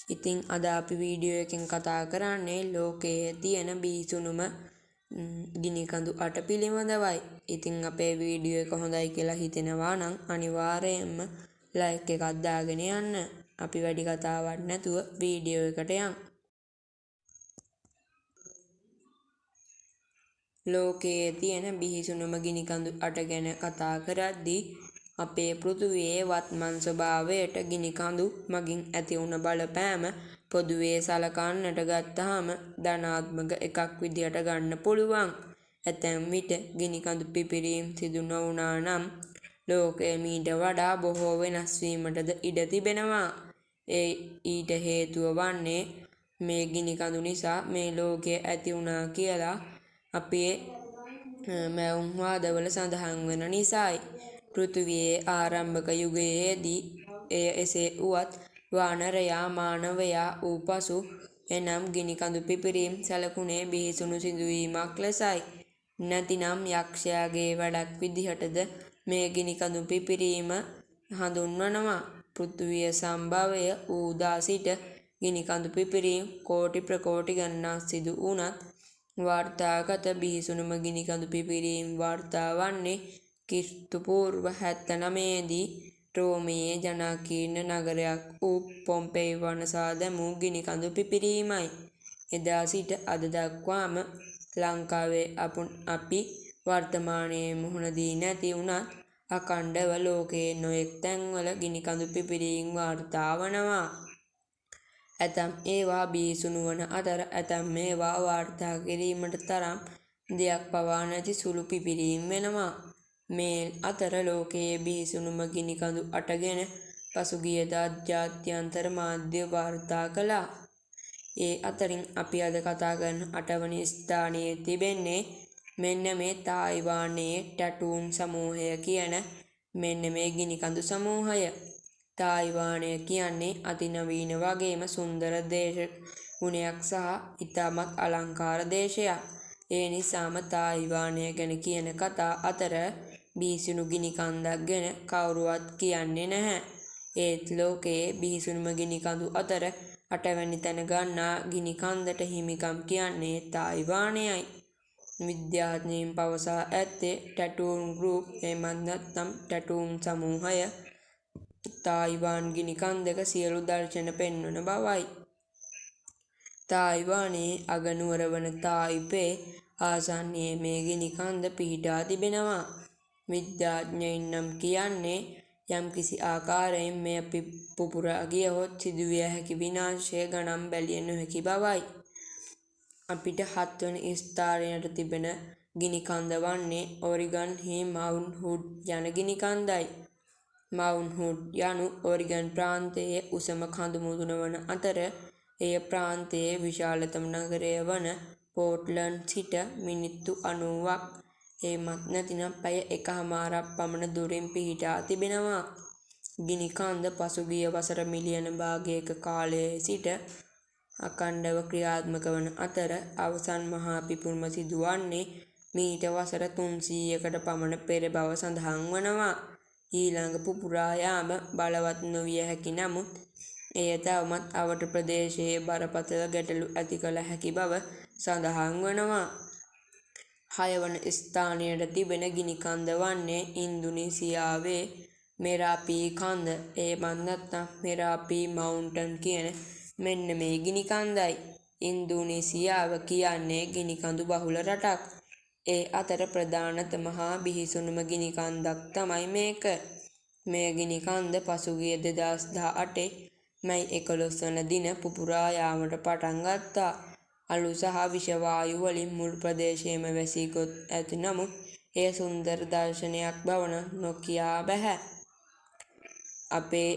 ඉතින් අද අපි වීඩියෝ එකෙන් කතා කරන්නේ ලෝකයේ තියෙන බිහිසුණුම ගිනිකඳු 8 පිළිබඳවයි. ඉතින් අපේ වීඩියෝ එක හොඳයි කියලා හිතෙනවා නම් අනිවාර්යයෙන්ම ලයික් එකක් දාගෙන යන්න. අපි වැඩි කතාවක් නැතුව වීඩියෝ එකට යමු. ලෝකයේ තියෙන බිහිසුණුම ගිනිකඳු 8 ගැන කතා කරද්දී අපේ පෘථුවියේ වත්මන් ස්වභාවයට ගිනිකඳු මගින් ඇති වුණ බලපෑම පොදුවේ සලකන්නට ගත්තාම ධනාත්මක එකක් විදිහට ගන්න පුළුවන්. ඇතැම් විට ගිනිකඳු පිපිරීම් සිදු නොවුණා නම් ලෝකය මීට වඩා බොහෝ වෙනස් වීමටද ඉඩ තිබෙනවා. ඊට හේතුව වන්නේ මේ ගිනිකඳු නිසා මේ ලෝකය ඇති වුණා කියලා අපේ මැවුම් වාදවල සඳහන් වෙන නිසායි. පෘථුවියේ ආරම්භක යුගයේදී එය එසේ වුවත් වානරයා මානවයා වූ පසු එනම් ගිනිකඳු පිපිරීම් සැලකුණේ බිහිසුණු සිදුවීමක් ලෙසයි. නැතිනම් යක්ෂයාගේ වැඩක් විදිහටද මේ ගිනිකඳු පිපිරීම හඳුන්වනවා. පෘථුවිය සම්භවය වූ දා සිට ගිනිකඳු පිපිරීම් කෝටි ප්‍රකෝටි ගණනක් සිදු වුණත් වාර්තාගත බිහිසුණුම ගිනිකඳු පිපිරීම් වාර්තා වන්නේ ක්‍රිස්තුපූර්ව 79 දී රෝමයේ ජනාකීර්ණ නගරයක් වූ පොම්පෙයි වනසා දැමූ ගිනිකඳු පිපිරීමයි. එදා සිට අද දක්වාම ලංකාවේ අපි වර්තමානයේ මුහුණ දී නැති වුණත් අඛණ්ඩව ලෝකයේ නොයෙක් තැන්වල ගිනිකඳු පිපිරීම් වාර්තා වනවා. ඇතැම් ඒවා බිහිසුණු වන අතර ඇතැම් ඒවා වාර්තා කිරීමට තරම් දෙයක් පවා නැති සුළු පිපිරීම් වෙනවා. මේ අතර ලෝකයේ බිහිසුණුම ගිනිකඳු 8 ගැන පසුගියදා ජාත්‍යන්තර මාධ්‍ය වාර්තා කළා. ඒ අතරින් අපි අද කතා කරන 8 වන ස්ථානයේ තිබෙන්නේ මෙන්න මේ තායිවානයේ ටැටූන් සමූහය කියන මෙන්න මේ ගිනිකඳු සමූහය. තායිවානය කියන්නේ අතිනවීන වගේම සුන්දර දේශ ගුණයක් සහ ඉතාමත් අලංකාර දේශයක්. ඒ නිසාම තායිවානය ගැන කියන කතා අතර බිහිසුණු ගිනිකන්දක් ගැන කවුරුවත් කියන්නේ නැහැ. ඒත් ලෝකයේ බිහිසුණුම ගිනිකඳු අතර 8 වැනි තැන ගන්නා ගිනිකන්දට හිමිකම් කියන්නේ තායිවානයයි. විද්‍යාඥයින් පවසා ඇත්තේ ටැටූන් ගෲප් එමත් නැත්නම් ටැටූන් සමූහය තායිවාන් ගිනිකන්දක සියලු දර්ශන පෙන්වන බවයි. තායිවානයේ අගනුවර වන තායිපේ ආසන්නයේ මේ ගිනිකන්ද පිහිටා තිබෙනවා. විද්‍යාඥයින් නම් කියන්නේ යම්කිසි ආකාරයෙන් මෙය පුපුරා ගියහොත් සිදුවිය හැකි විනාශය ගණන් බැලිය නොහැකි බවයි. අපිට 7 වන ස්ථානයට තිබෙන ගිනිකන්ද වන්නේ ඔරිගන් හි මවුන්ට් හුඩ් යන ගිනිකන්දයි. මවුන්ට් හුඩ් යනු ඔරිගන් ප්‍රාන්තයේ උසම කඳු මුදුන වන අතර එය ප්‍රාන්තයේ විශාලතම නගරය වන පෝර්ට්ලන්ඩ් සිට මිනිත්තු 90ක් එමත් නැතිනම් පැය 1කමාරක් පමණ දුරින් පිහිටා තිබෙනවා. ගිනිකන්ද පසුගිය වසර මිලියන භාගයක කාලයේ සිට අඛණ්ඩව ක්‍රියාත්මක වන අතර අවසන් මහා පිපුරුම සිදුවන්නේ මීට වසර 300කට පමණ පෙර බව සඳහන් වනවා. ඊළඟ පුපුරා යාම බලවත් නොවිය හැකි නමුත් එය තවමත් අවට ප්‍රදේශයේ බරපතල ගැටලු ඇති කළ හැකි බව සඳහන් වනවා. 6 වන ස්ථානයට තිබෙන ගිනිකන්ද වන්නේ ඉන්දුනීසියාවේ මෙරාපී කන්ද එමත් නැත්නම් මෙරාපී මවුන්ටන් කියන මෙන්න මේ ගිනිකන්දයි. ඉන්දුනීසියාව කියන්නේ ගිනිකඳු බහුල රටක්. ඒ අතර ප්‍රධානතම හා බිහිසුණුම ගිනිකන්දක් තමයි මේක. මේ ගිනිකන්ද පසුගිය 2018 මැයි 11 වන දින පුපුරා යාමට පටන් ගත්තා. අලු සහ විෂ වායු වලින් මුළු ප්‍රදේශයම වැසී ගොස් ඇති නමුත් එය සුන්දර දර්ශනයක් බව නොකියා බෑ. අපේ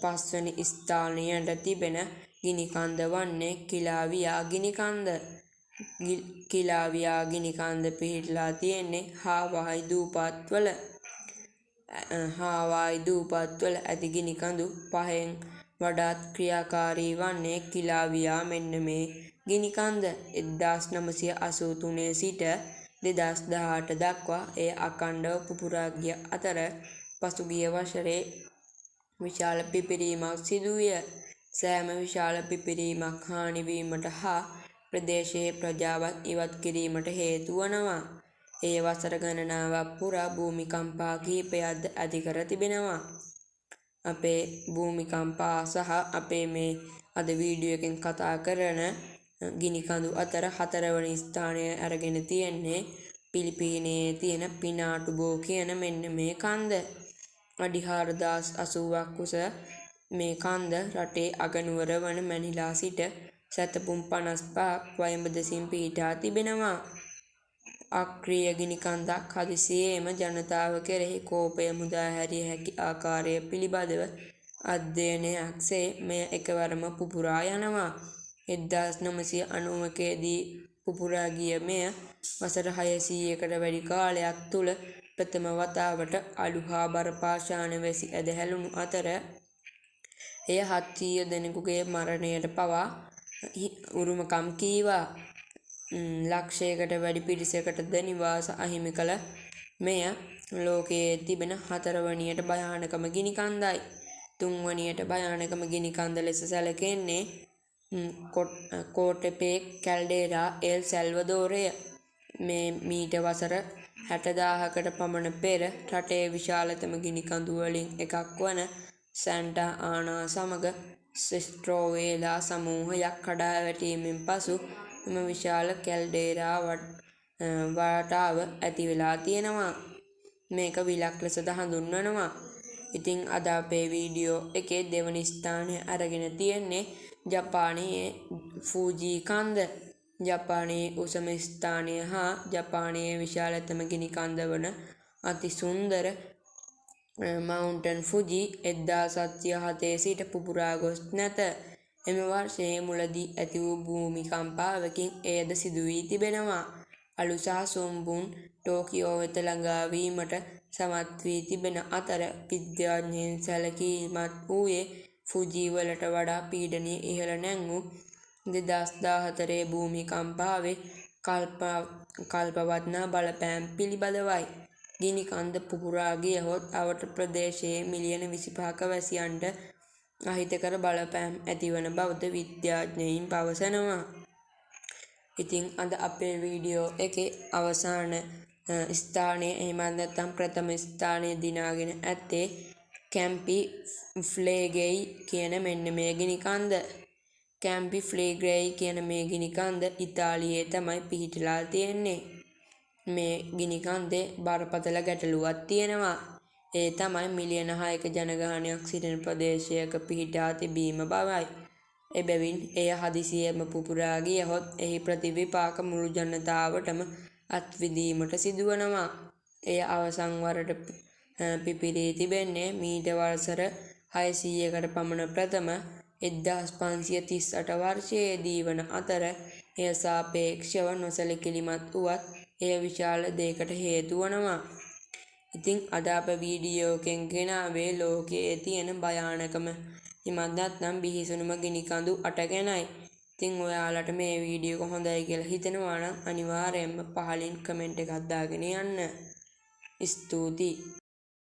5 වැනි ස්ථානයට තිබෙන ගිනිකන්ද වන්නේ කිලාවියා ගිනිකන්ද. කිලාවියා ගිනිකන්ද පිහිටලා තියෙන්නේ හාවායි දූපත්වල. හාවායි දූපත්වල ඇති ගිනිකඳු 5න් වඩාත් ක්‍රියාකාරී වන්නේ කිලාවියා මෙන්න මේ ගිනිකන්ද. 1983 සිට 2018 දක්වා එය අඛණ්ඩව පුපුරා ගිය අතර පසුගිය වසරේ විශාල පිපිරීමක් සිදුවිය. සෑම විශාල පිපිරීමක් හානිවීමට හා ප්‍රදේශයේ ප්‍රජාවත් ඉවත් කිරීමට හේතු වනවා. ඒ වසර ගණනාවක් පුරා භූමිකම්පා කිහිපයක්ද ඇති කර තිබෙනවා. අපේ භූමිකම්පා සහ අපේ මේ අද වීඩියෝ එකෙන් කතා කරන ගිනිකඳු අතර 4 වෙනි ස්ථානය අරගෙන තියෙන්නේ පිලිපීනයේ තියෙන පිනාටුබෝ කියන මෙන්න මේ කන්ද. අඩි 4080ක් උස මේ කන්ද රටේ අගනුවර වන මැනිලා සිට සැතපුම් 55ක් වයඹ දෙසින් පිහිටා තිබෙනවා. අක්‍රීය ගිනිකන්දක් හදිසියේම ජනතාව කෙරෙහි කෝපය මුදා හැරිය හැකි ආකාරය පිළිබඳව අධ්‍යයනයක්සේ මෙය එකවරම පුපුරා යනවා. 1991 දී පුපුරා ගිය මෙය වසර 600කට වැඩි කාලයක් තුළ ප්‍රථම වතාවට අලු හා බර පාෂාණ වැසි ඇද හැලුණු අතර එය 700 දෙනෙකුගේ මරණයට පවා උරුමකම් කීවා. ලක්ෂයකට වැඩි පිරිසකටද නිවාස අහිමි කළ මෙය ලෝකයේ තිබෙන 4 වනියට භයානකම ගිනිකන්දයි. 3 වනියට භයානකම ගිනිකන්ද ලෙස සැලකෙන්නේ කෝටෙපේ කැල්ඩේරා එල් සැල්වදෝරය. මේ මීට වසර 60,000කට පමණ පෙර රටේ විශාලතම ගිනිකඳු වලින් එකක් වන සැන්ටා ආනා සමග සෙස්ට්‍රෝවේලා සමූහයක් කඩා වැටීමෙන් පසු එම විශාල කැල්ඩේරා වටාව ඇති වෙලා තියෙනවා. මේක විලක් ලෙසද හඳුන්වනවා. ඉතින් අද අපේ වීඩියෝ එකේ දෙවනි ස්ථානය අරගෙන තියෙන්නේ ජපානයේ ෆූජි කන්ද. ජපානයේ උසම ස්ථානය හා ජපානයේ විශාලතම ගිනි කන්ද වන අති සුන්දර මවුන්ටන් ෆුජි 1707 සිට පුපුරා ගොස් නැත. එම වර්ෂයේ මුලදී ඇති වූ භූමිකම්පාවකින් එයද සිදු වී තිබෙනවා. අලු සහ සොම්බුන් ටෝකියෝ වෙත ළඟා වීමට සමත් වී තිබෙන අතර විද්‍යාඥයන් සැලකීමත් වූයේ ෆුජි වලට වඩා පීඩනය ඉහළ නැංවූ 2014 භූමිකම්පාවේ කල්පවත්නා බලපෑම් පිළිබඳවයි. ගිනි කන්ද පුපුරා ගියහොත් අවට ප්‍රදේශයේ මිලියන 25ක වැසියන්ට අහිතකර බලපෑම් ඇතිවන බවද විද්‍යාඥයින් පවසනවා. ඉතින් අද අපේ වීඩියෝ එකේ අවසාන ස්ථානය එහෙමත් නැත්නම් ප්‍රථම ස්ථානය දිනාගෙන ඇත්තේ කැම්පි ෆ්ලේගෙයි කියන මෙන්න මේ ගිනි කන්ද. කැම්පි ෆ්ලේගෙයි කියන මේ ගිනි කන්ද ඉතාලියේ තමයි පිහිටලා තියෙන්නේ. මේ ගිනි කන්දේ බරපතල ගැටලුවක් තියෙනවා. ඒ තමයි මිලියන 6ක ජනගහනයක් සිටින ප්‍රදේශයක පිහිටා තිබීම බවයි. එබැවින් එය හදිසියෙම පුපුරා ගියහොත් එහි ප්‍රතිවිපාක මුළු ජනතාවටම අත්විඳීමට සිදුවනවා. එය අවසන් වරට පිපිරී තිබෙන්නේ මීට වසර 600කට පමණ ප්‍රථම 1538 වර්ෂයේදී වන අතර එය සාපේක්ෂව නොසැලකිලිමත් වුවත් එය විශාල දෙයකට හේතු වනවා. ඉතින් අද අප වීඩියෝ එකෙන් ගෙනාවේ ලෝකයේ තියෙන භයානකම එමත් නැත්නම් බිහිසුණුම ගිනිකඳු 8 ගැනයි. ඉතින් ඔයාලට මේ වීඩියෝ එක හොඳයි කියලා හිතෙනවා නම් අනිවාර්යයෙන්ම පහලින් කමෙන්ට් එකක් දාගෙන යන්න. ස්තුතියි.